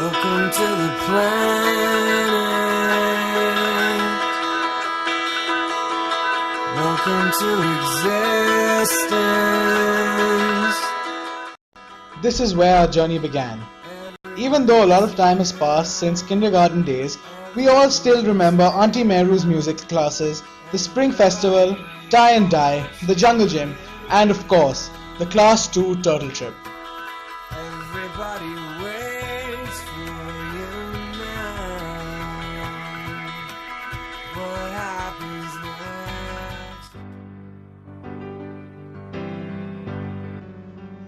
Welcome to the planet. Welcome to existence. This is where our journey began. Even though a lot of time has passed since kindergarten days, we all still remember Auntie Meru's music classes, the spring festival, tie and dye, the jungle gym, and of course, the class 2 turtle trip. Everybody waits for you now. What happens next?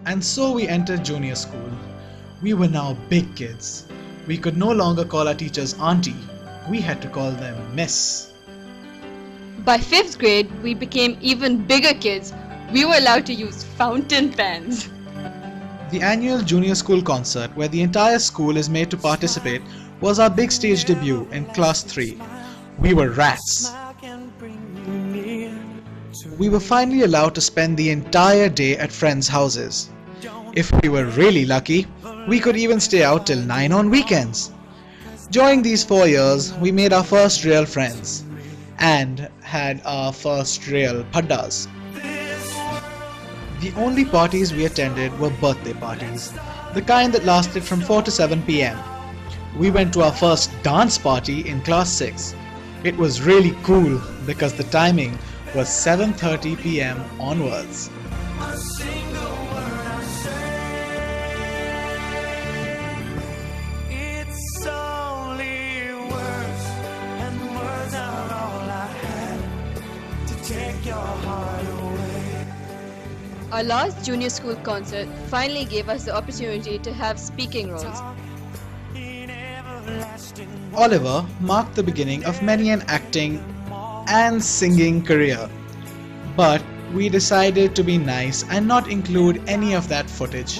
And so we entered junior school. We were now big kids. We could no longer call our teachers auntie. We had to call them miss. By 5th grade, we became even bigger kids. We were allowed to use fountain pens. The annual junior school concert, where the entire school is made to participate, was our big stage debut in class 3. We were rats. We were finally allowed to spend the entire day at friends' houses. If we were really lucky, we could even stay out till 9 on weekends. During these 4 years, we made our first real friends and had our first real paddas. The only parties we attended were birthday parties, the kind that lasted from 4 to 7 p.m. We went to our first dance party in class 6. It was really cool because the timing was 7:30 p.m. onwards. Our last junior school concert finally gave us the opportunity to have speaking roles. Oliver marked the beginning of many an acting and singing career. But we decided to be nice and not include any of that footage.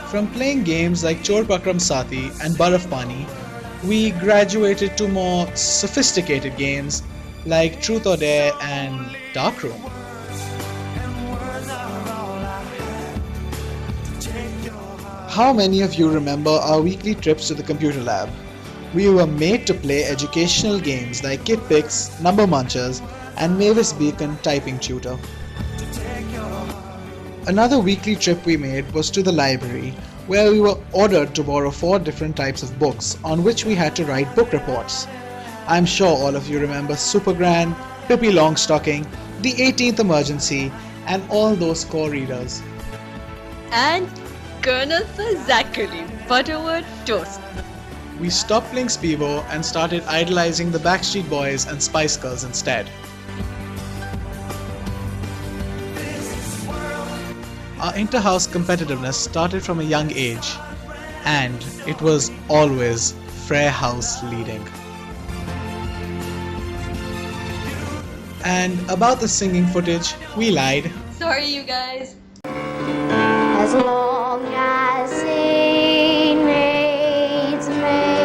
From playing games like Chor Pakram Saathi and Baraf Pani, we graduated to more sophisticated games like Truth or Dare and Darkroom. How many of you remember our weekly trips to the computer lab? We were made to play educational games like Kit Picks, Number Munchers, and Mavis Beacon Typing Tutor. Another weekly trip we made was to the library, where we were ordered to borrow 4 different types of books on which we had to write book reports. I'm sure all of you remember Supergran, Pippi Longstocking, The 18th Emergency, and all those core readers. And Colonel Zachary Butterworth Toast. We stopped playing Speevo and started idolizing the Backstreet Boys and Spice Girls instead. Our inter-house competitiveness started from a young age, and it was always Frere House leading. And about the singing footage, we lied. Sorry, you guys. As long as it rains rain.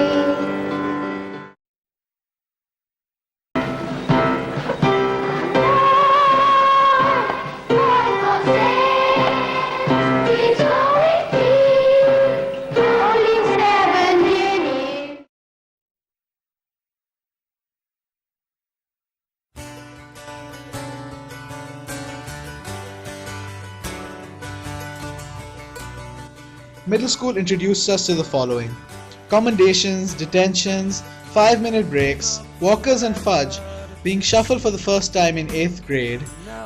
Middle school introduced us to the following: commendations, detentions, 5-minute breaks, walkers and fudge, being shuffled for the first time in 8th grade,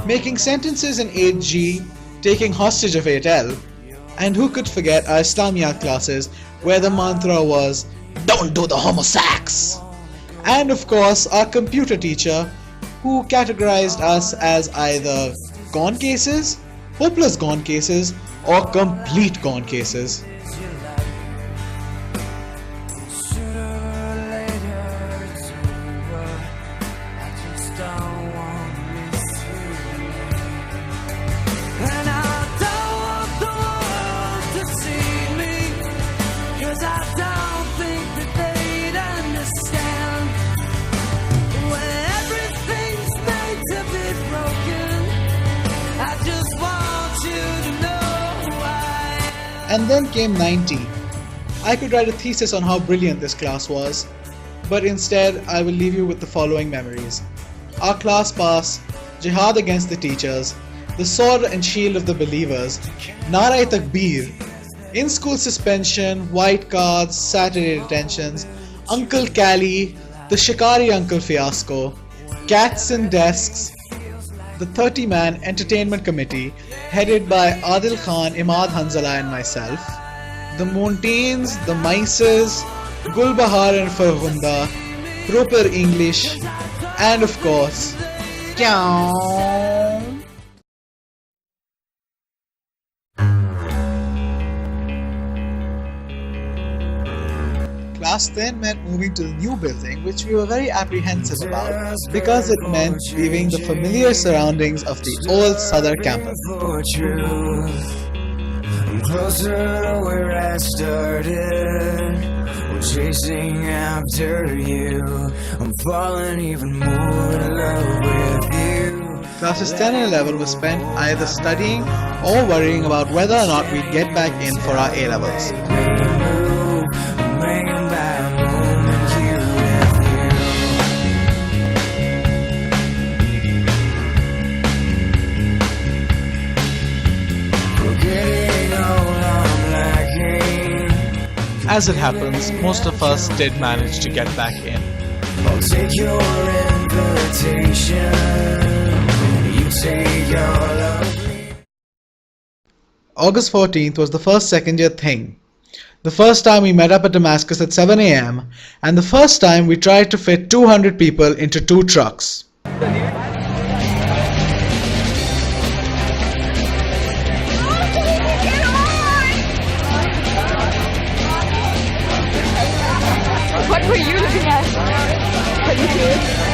making sentences in 8G, taking hostage of 8L, and who could forget our Islamiyat classes where the mantra was, "Don't do the homo sax!" And of course our computer teacher, who categorized us as either gone cases, hopeless gone cases, or complete gone cases. And then came 90. I could write a thesis on how brilliant this class was, but instead I will leave you with the following memories. Our class pass, jihad against the teachers, the sword and shield of the believers, Nara Takbir, in-school suspension, white cards, Saturday detentions, Uncle Cali, the Shikari Uncle fiasco, cats in desks, the 30-man entertainment committee headed by Adil Khan, Imad Hanzala and myself, the Mountains, the Mices, Gulbahar and Farhunda, proper English, and of course, Class then meant moving to the new building, which we were very apprehensive about because it meant leaving the familiar surroundings of the old southern campus. I'm closer to where I started. We're chasing after you. I'm falling even more in love with you. Classes 10 and 11 were spent either studying or worrying about whether or not we'd get back in for our A-levels. As it happens, most of us did manage to get back in. I'll take your invitation. You take your love. August 14th was the first second year thing. The first time we met up at Damascus at 7 a.m. and the first time we tried to fit 200 people into 2 trucks. What were you looking at? Are you serious?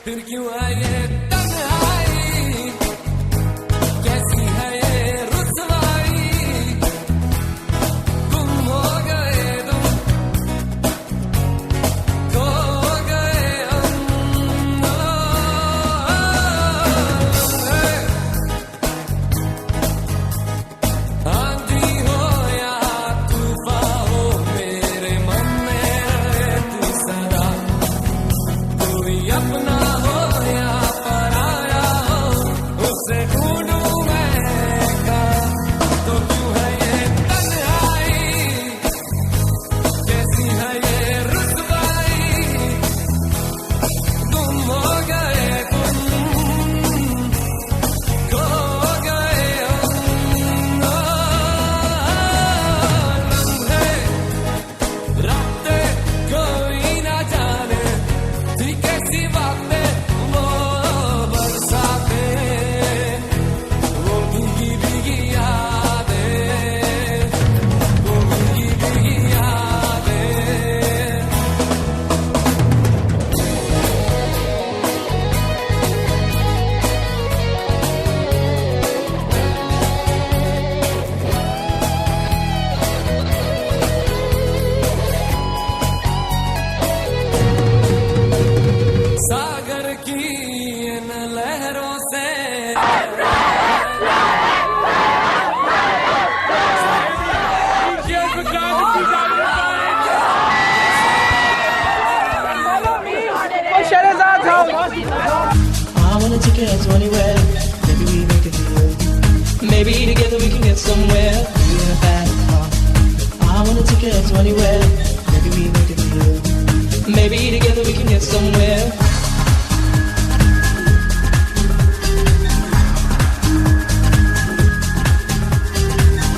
फिर क्यों है ये तन्हाई कैसी है ये रुसवाई गुम हो गए तुम खो गए हम आंधी हो या तूफान हो मेरे मन में रहे तू सदा कोई अपना हो या पराया हो उसे ढूंढूं मैं कहाँ तो क्यों है ये तन्हाई कैसी है ये रुसवाई गुम हो गए तुम खो गए हम लम्हे रातें कोई ना जाने थी कैसी बातें वो बरसातें वो भीगी भीगी यादें वो भीगी भीगी यादें सागर की इन लहरों से I wanna take you to anywhere. Maybe we make a deal. Maybe together we can get somewhere. We in a bad car. I wanna take you to anywhere. Maybe we make a deal. Maybe together we can get somewhere.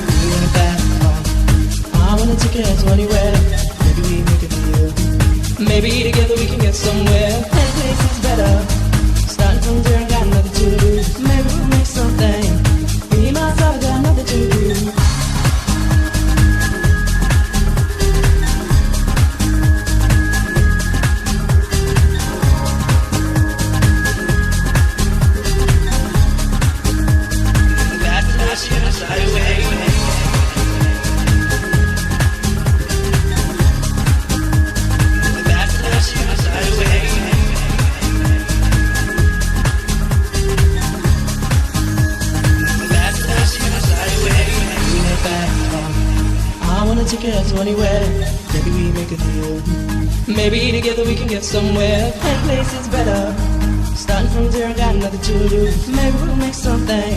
We in a bad car. I wanna take you to anywhere. Maybe we make a deal. Maybe together we can get somewhere. Any place is better. Starting from there, got nothing to lose. Maybe we'll make something. Me and myself got nothing to do. I wanna take you to anywhere. Maybe we make a deal. Maybe together we can get somewhere. Any place is better. Starting from zero, got nothing to do. Maybe we'll make something.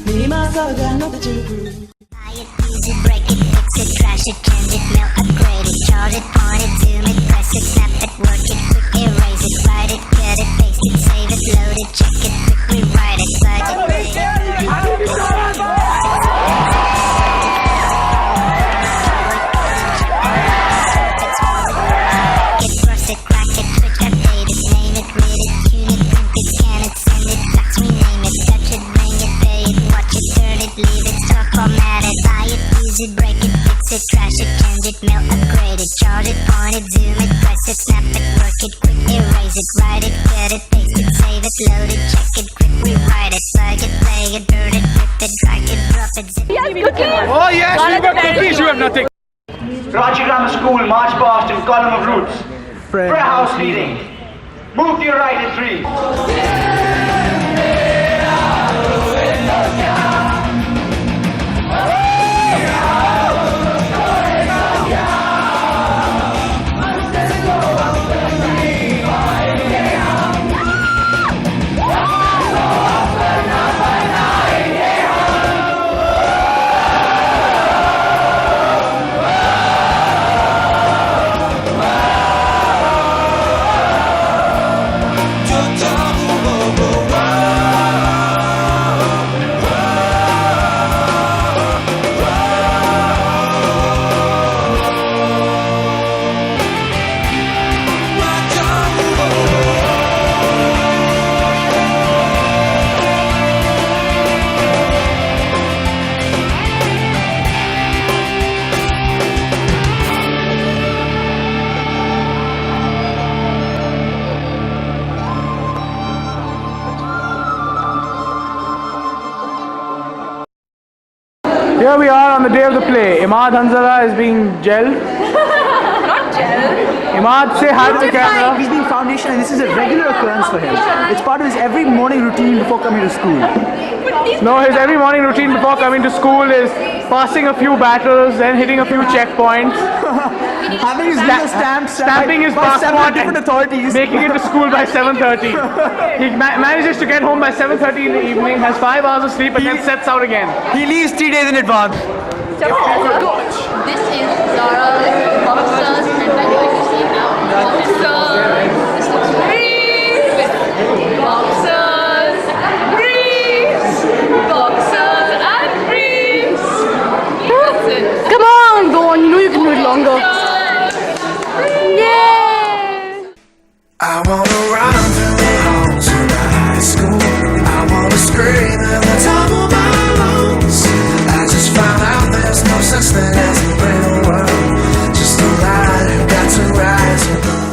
Me and myself got nothing to prove. Buy it, use it, break it, fix it, trash it, change it, melt, upgrade it, charge it, point it, zoom it, press it, snap it, work it, quick erase it, write it, cut it, paste it, save it, load it, check it, quick rewrite it, plug it, play it. Get brush it, crack it, switch, update it, name it, read it, tune it, print it, scan it, send it, fax, rename it, touch it, bring it, pay it, watch it, turn it, leave it, stock, format it, buy it, use it, break it, fix it, trash it, change it, melt, upgrade it, charge it, point it, zoom it, press it, snap it, work it, quick erase it, write it, cut it, paste it, save it, load it, check it, quick rewrite it, plug it, play it, burn it, rip it, drag it, drop it, zip it. Oh yes, we've got cookies, you have nothing. Raji Grammar School, March past in column of roots. Prayer house leading. Move to your right at 3. Yo, Here we are on the day of the play. Imad Hanzala is being gelled. Not gel. Imad, say hi to the camera. He's being foundation and this is a regular occurrence for him. It's part of his every morning routine before coming to school. No, his every morning routine before coming to school is passing a few battles, then hitting a few checkpoints, Having his legal stamp stamping his by several passport different and authorities. making it to school by 7:30. He manages to get home by 7:30 in the evening, has 5 hours of sleep, and then sets out again. He leaves 3 days in advance. This is Zara's boxers and I'm going to see now. Boxers. This looks green with boxers, briefs, boxers and briefs. That's it. Come on, go on. You know you can do it longer. Yay! I wanna run through the halls of the high school. I wanna scream at the top of my lungs. I just found out there's no such thing as a real world. Just a lie, got to rise above.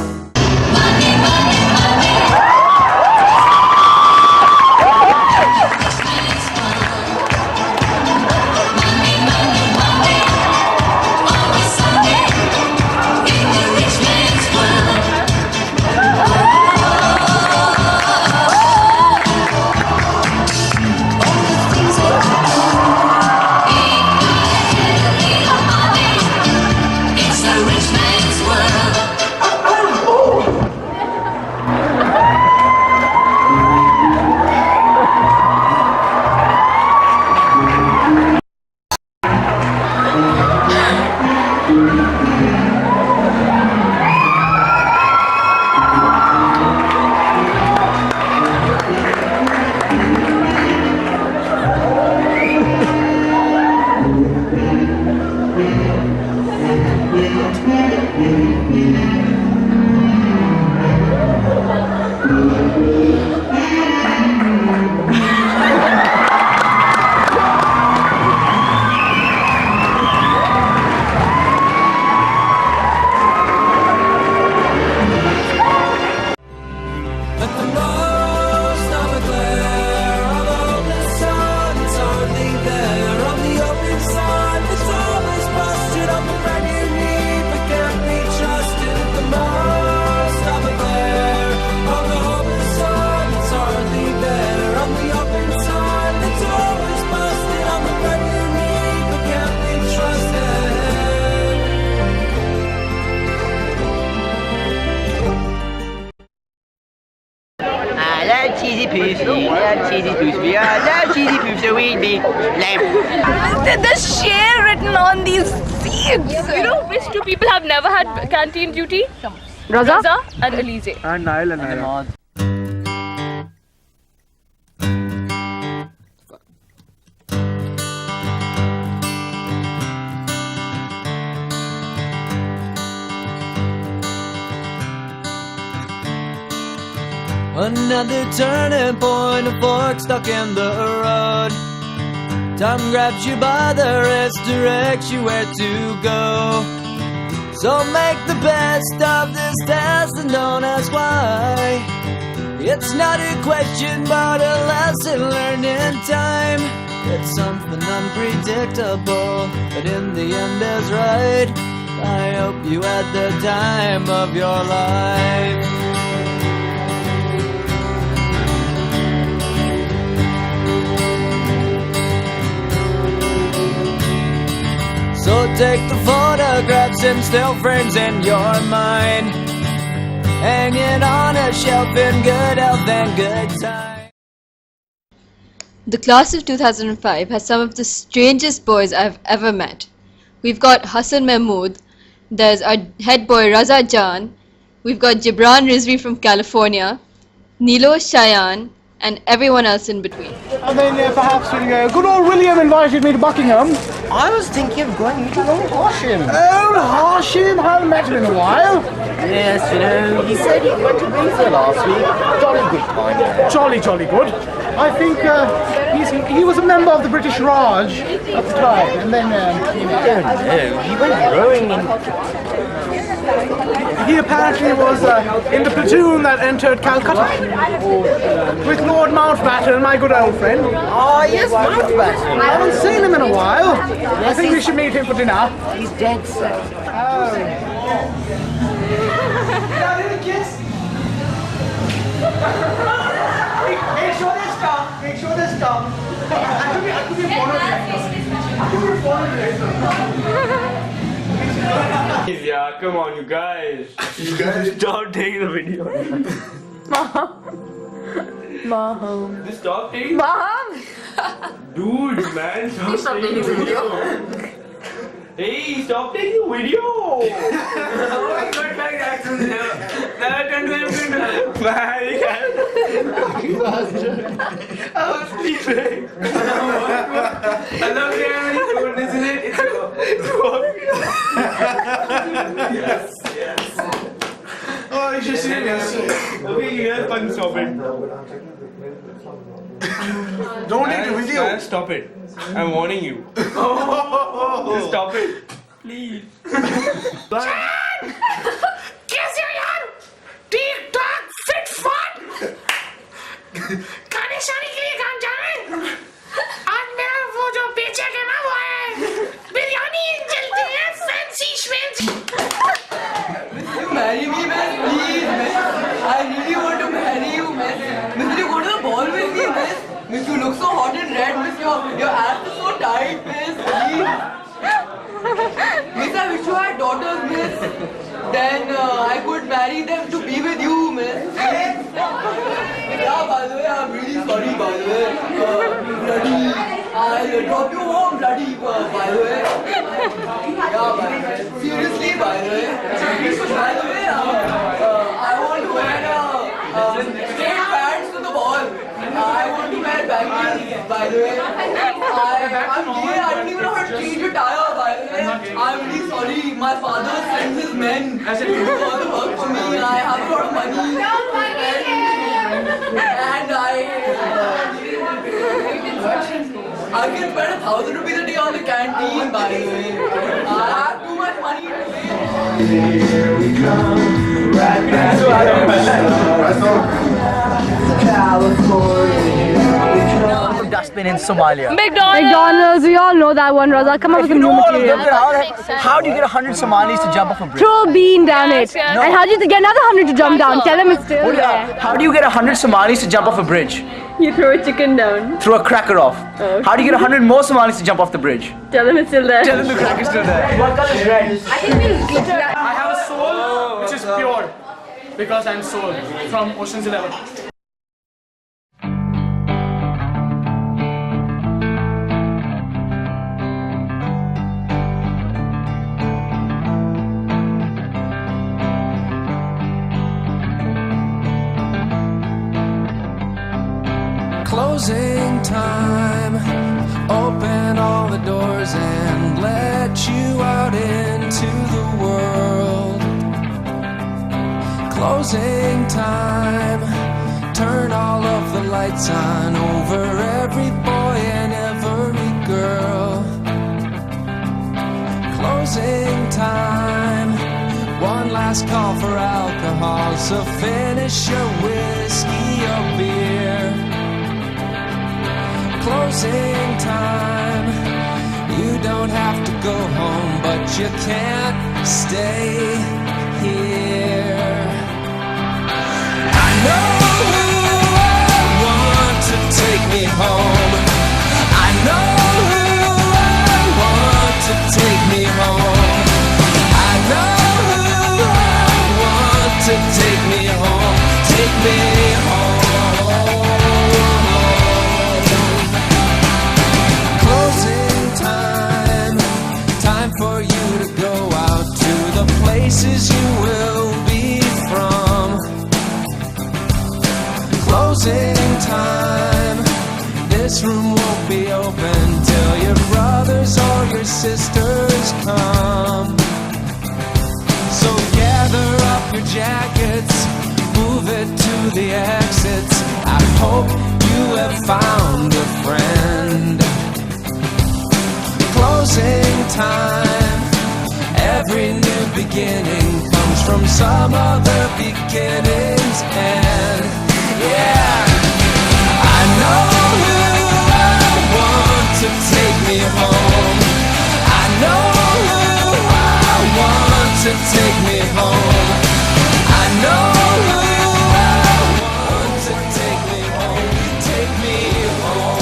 cheesy poofs, yeah, cheesy poofs, yeah, cheesy poofs, so we'd be lame. There's share written on these seats. You know which two people have never had canteen duty? Raza? And Elise. And Nile and Naila. Another turning point, a fork stuck in the road. Time grabs you by the wrist, directs you where to go. So make the best of this test and don't ask why. It's not a question but a lesson learned in time. It's something unpredictable, but in the end is right. I hope you had the time of your life. So take the photographs and still frames in your mind, hanging on a shelf in good health and good time. The class of 2005 has some of the strangest boys I've ever met. We've got Hassan Mahmood, there's our head boy Raza Jan, we've got Gibran Rizvi from California, Nilo Shayan, and everyone else in between. And then perhaps good old William invited me to Buckingham. I was thinking of going to old Horsham. Old Horsham, haven't met him in a while. Yes, you know, he said he went to Windsor last week. Jolly good time. Jolly good. I think he was a member of the British Raj at the time, and then He went rowing in... he apparently was in the platoon that entered Calcutta with Lord Mountbatten, my good old friend. Oh, yes, Mountbatten. I haven't seen him in a while. I think we should meet him for dinner. He's dead, sir. Make sure they stop. Make sure they stop. I could be one of Yeah, come on, you guys. You guys stop taking the video. Mom. Just stop taking. Mom. Dude, man, stop taking the video. Hey, stop taking the video. Oh my God, like accident. Never turn to him. I was sleeping. I love you. Isn't it? Yes. Oh, you should see this. Okay, you guys can stop it. Don't take the video. Man, stop it. I'm warning you. Just stop it. Please. कैसे हो यार? ठीक ठाक fit फाट खाने शाने के लिए कहाँ जा रहे हैं? आज मेरा वो जो पेचेक है ना वो है बिरयानी जलती है fancy श्वेंसी Marry me, man, please, man. I really want to marry you, man. Miss, you go to the ball with me, miss. Miss, you look so hot and red, miss. Your ass is so tight, miss. Please. Miss, I wish you had daughters, miss. Then I could marry them to be with you, miss. Yeah, by the way, I'm really sorry, by the way. Bloody, I'll drop you home, bloody, by the way. Yeah, by the way. Seriously, by the way. By the way, I want to wear straight pants to the ball. I want to wear baggies, by the way. I'm gay, I don't even know how to change a tire, by the way. I'm really sorry. My father sends his men to do all the work for me. I have a lot of money. And I can spend 1,000 rupees a day on the canteen, by the way. I have too much money to pay. Here we come, right back to From dustbin in Somalia. McDonald's. We all know that one, Raza. Come up with some new material. How do you get 100 Somalis to jump off a bridge? Throw a bean down it. And how do you get another 100 to jump down? Tell him it's still there. How do you get 100 Somalis to jump off a bridge? You throw a chicken down. Throw a cracker off. How do you get 100 more Somalis to jump off the bridge? Tell him it's still there. Tell them the cracker's still there. What color is red? I have a soul which is pure because I'm soul from Ocean's 11. Closing time. Open all the doors and let you out into the world. Closing time. Turn all of the lights on over every boy and every girl. Closing time. One last call for alcohol, so finish your whiskey or beer. Closing time. You don't have to go home, but you can't stay here. I know who I want to take me home. I know who I want to take me home. I know who I want to take me home. Take me home. For you to go out to the places you will be from. Closing time. This room won't be open till your brothers or your sisters come. So gather up your jackets, move it to the exits. I hope you have found a friend. Closing time. Every new beginning comes from some other beginning's end. Yeah, I know who I want to take me home. I know who I want to take me home. I know who I want to take me home. Take me home.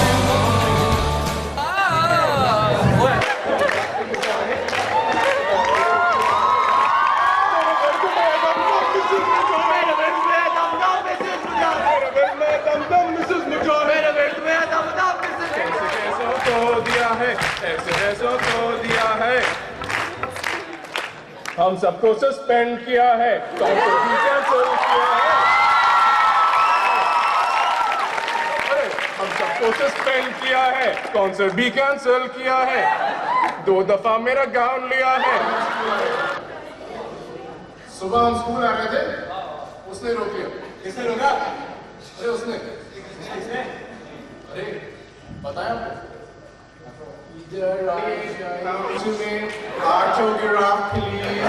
हम सबको suspend किया है, concert भी cancel किया है। अरे हम सबको सस्पेंड किया है, कॉन्सर्ट भी कैंसिल किया है, 2 दफा मेरा गाउन लिया है। सुबह हम स्कूल आ रहे थे, उसने रोक लिया। किसने रोका? अरे उसने। अरे बताया आपको? इधर आइए, autograph please.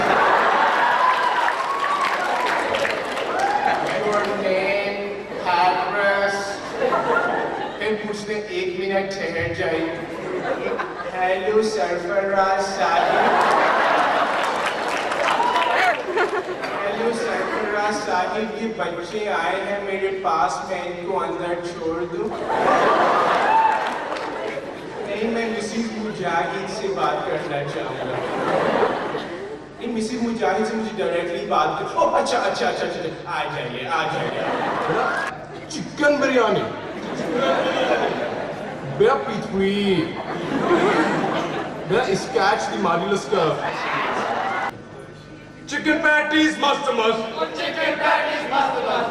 Your name, address. फिर पूछने 1 मिनट ठहर जाइए। हेलो सरफराज साहिब। हेलो सरफराज साहिब, ये बच्चे आए हैं मेरे पास, मैं इनको अंदर छोड़ दूं? नहीं, मैं मिसिस मुजाहिद से बात करना चाहूँगा। नहीं, मिसिस मुजाहिद से मुझे डायरेक्टली बात कर। ओह अच्छा, आ जाइए। चिकन बिरयानी, बेरा पिथवी, बेरा स्कैच दी मार्लिस का। चिकन पैटीज मस्त मस्त,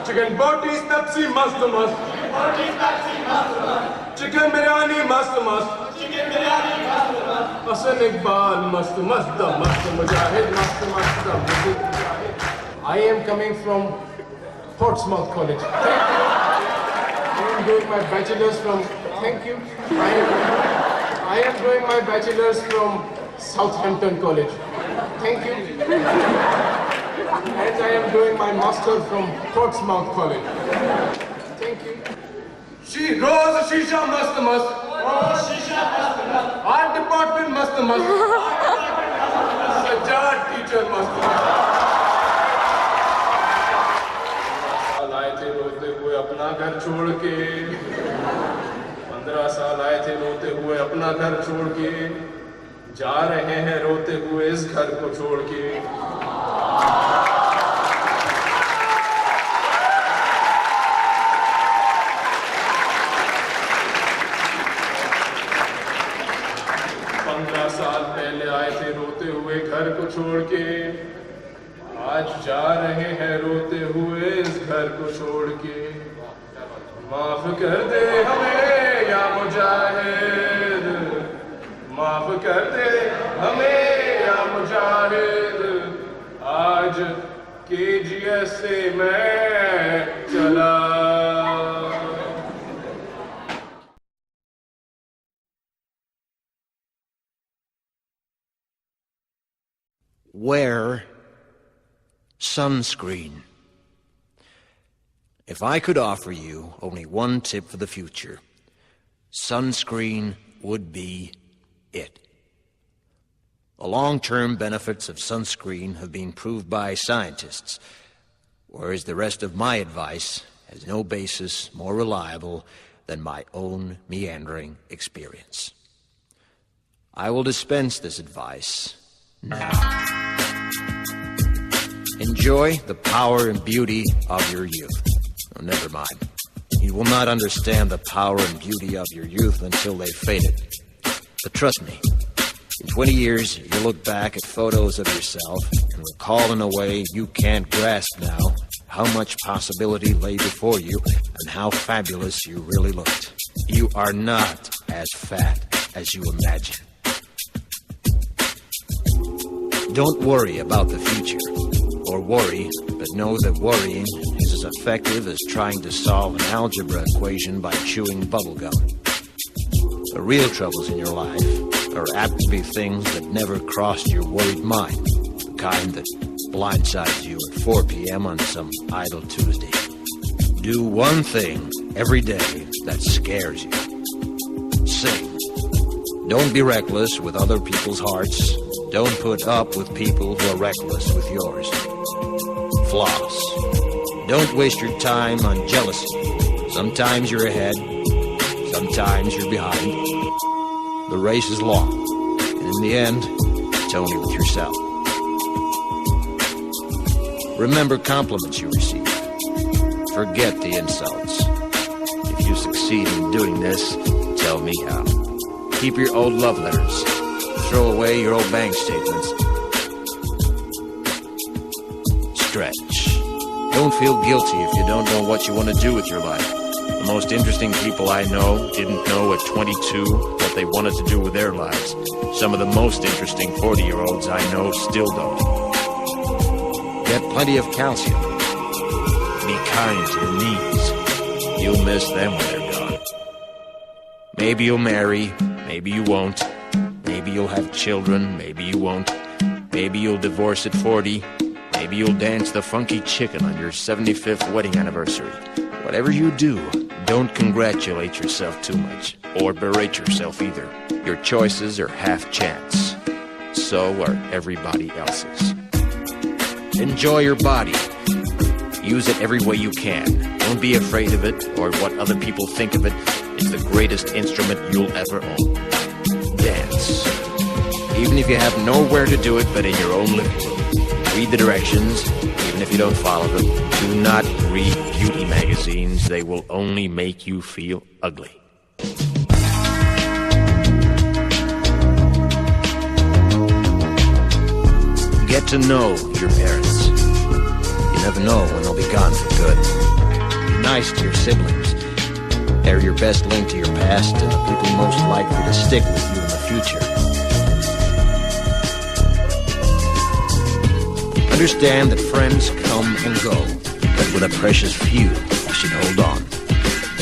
चिकन बोटीज पेप्सी मस्त मस्त, चिकन बिरयानी मस्त मस्त, हसन इकबाल मस्त मस्त मस्त, मुजाहिद मस्त मस्त मुजाहिद। I am coming from Portsmouth College. I am doing my bachelor's from. Thank you. I am doing my bachelor's from Southampton College. Thank you. And I am doing my master from Portsmouth College. Thank you. She rose shisha mast mast. Rose shisha mast mast. Art department mast mast. Sajjad teacher mast mast. आए थे रोते हुए अपना घर छोड़ के, 15 साल आए थे रोते हुए अपना घर छोड़ के, जा रहे हैं रोते हुए इस घर को छोड़ के। साल पहले आए थे रोते हुए घर को छोड़ के, आज जा रहे हैं रोते हुए इस घर को छोड़ के। माफ कर दे हमें या मुजाहिद, माफ कर दे हमें या मुजाहिद, आज KGS से मैं चला। Wear sunscreen. If I could offer you only one tip for the future, sunscreen would be it. The long-term benefits of sunscreen have been proved by scientists, whereas the rest of my advice has no basis more reliable than my own meandering experience. I will dispense this advice now. Enjoy the power and beauty of your youth. Oh, never mind. You will not understand the power and beauty of your youth until they've faded. But trust me, in 20 years, you'll look back at photos of yourself and recall in a way you can't grasp now how much possibility lay before you and how fabulous you really looked. You are not as fat as you imagine. Don't worry about the future. Or worry, but know that worrying is a as effective as trying to solve an algebra equation by chewing bubblegum. The real troubles in your life are apt to be things that never crossed your worried mind, the kind that blindsides you at 4 p.m. on some idle Tuesday. Do one thing every day that scares you. Sing. Don't be reckless with other people's hearts. Don't put up with people who are reckless with yours. Floss. Don't waste your time on jealousy. Sometimes you're ahead, sometimes you're behind. The race is long, and in the end, it's only with yourself. Remember compliments you receive. Forget the insults. If you succeed in doing this, tell me how. Keep your old love letters. Throw away your old bank statements. Stretch. Don't feel guilty if you don't know what you want to do with your life. The most interesting people I know didn't know at 22 what they wanted to do with their lives. Some of the most interesting 40-year-olds I know still don't. Get plenty of calcium. Be kind to your knees. You'll miss them when they're gone. Maybe you'll marry, maybe you won't. Maybe you'll have children, maybe you won't. Maybe you'll divorce at 40. Maybe you'll dance the funky chicken on your 75th wedding anniversary. Whatever you do, don't congratulate yourself too much, or berate yourself either. Your choices are half chance. So are everybody else's. Enjoy your body. Use it every way you can. Don't be afraid of it, or what other people think of it. It's the greatest instrument you'll ever own. Dance. Even if you have nowhere to do it but in your own living room. Read the directions, even if you don't follow them. Do not read beauty magazines. They will only make you feel ugly. Get to know your parents. You never know when they'll be gone for good. Be nice to your siblings. They're your best link to your past and the people most likely to stick with you in the future. Understand that friends come and go, but with a precious few, you should hold on.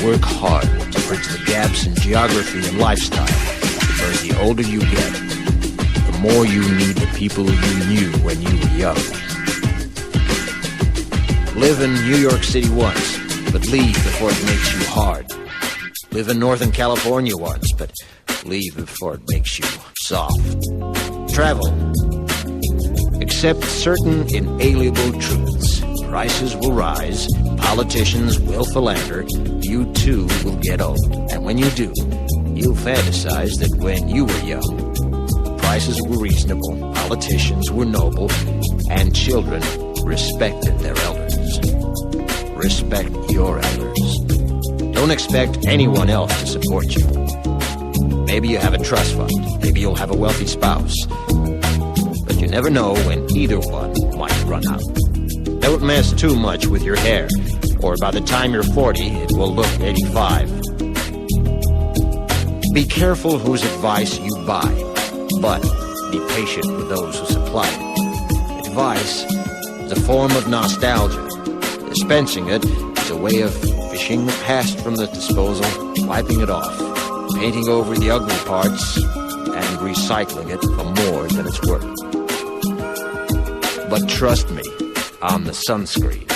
Work hard to bridge the gaps in geography and lifestyle, because the older you get, the more you need the people you knew when you were young. Live in New York City once, but leave before it makes you hard. Live in Northern California once, but leave before it makes you soft. Travel. Accept certain inalienable truths. Prices will rise, politicians will philander, you too will get old. And when you do, you'll fantasize that when you were young, prices were reasonable, politicians were noble, and children respected their elders. Respect your elders. Don't expect anyone else to support you. Maybe you have a trust fund, maybe you'll have a wealthy spouse. You never know when either one might run out. Don't mess too much with your hair, or by the time you're 40, it will look 85. Be careful whose advice you buy, but be patient with those who supply it. Advice is a form of nostalgia. Dispensing it is a way of fishing the past from the disposal, wiping it off, painting over the ugly parts, and recycling it for more than it's worth. But trust me on the sunscreen.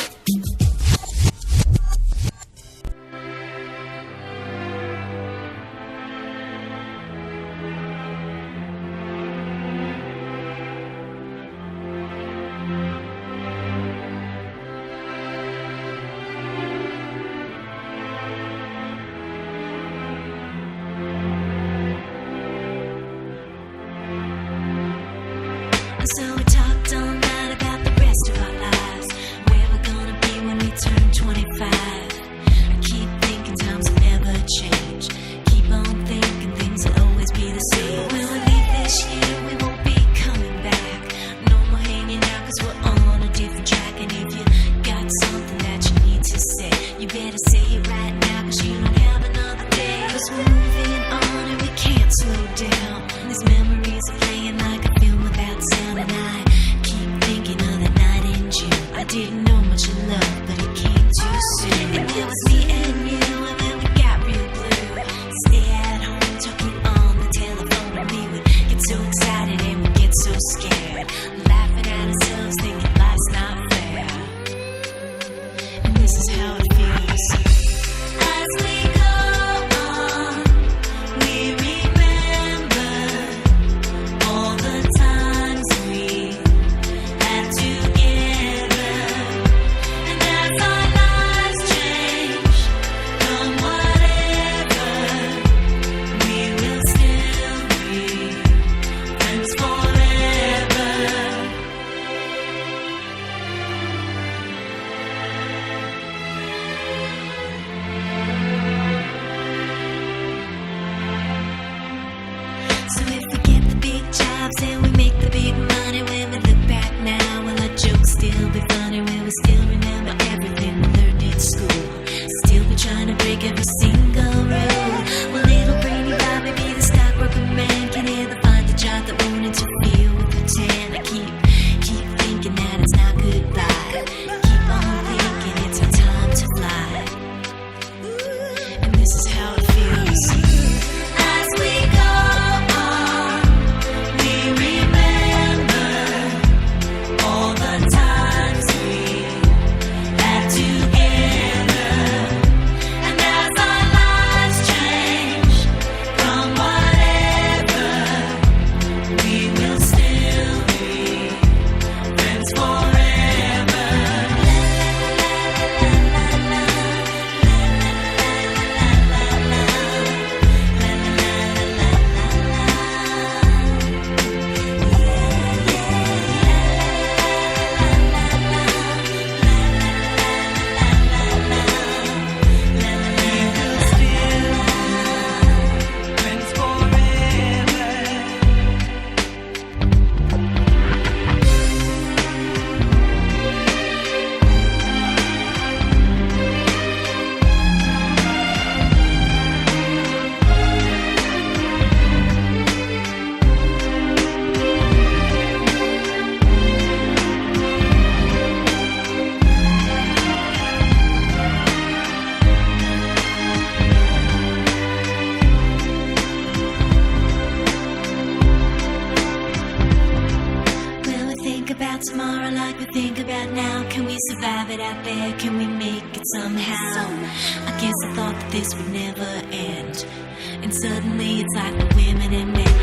So we talked all night about the rest of our lives, where we're gonna be when we turn 25. I keep thinking times will never change. Keep on thinking things will always be the same. When we leave this year, we won't be coming back. No more hanging out, cause we're on a different track. And if you got something that you need to say, you better say it right now, cause you don't have another day. Cause we're moving on and we can't slow down. These memories are playing like a film without sound. And I keep thinking of that night in June. I didn't know much of love, but it came to still remember everything we learned at school. Still be trying to break every single rule. Well, little brainy Bobby be the stockbroker man. Can ever find a job that won't interfere with the tan? I keep thinking that it's not goodbye. Keep on thinking it's our time to fly. And this is how it feels. As we go on, we remember all the times we had together. And as our lives change from whatever, we will still be friends forever. Friends forever. Will we think about tomorrow like we think about now? Can we survive it out there? Can we make it somehow? I guess I thought that this would never end. And suddenly it's like the women and men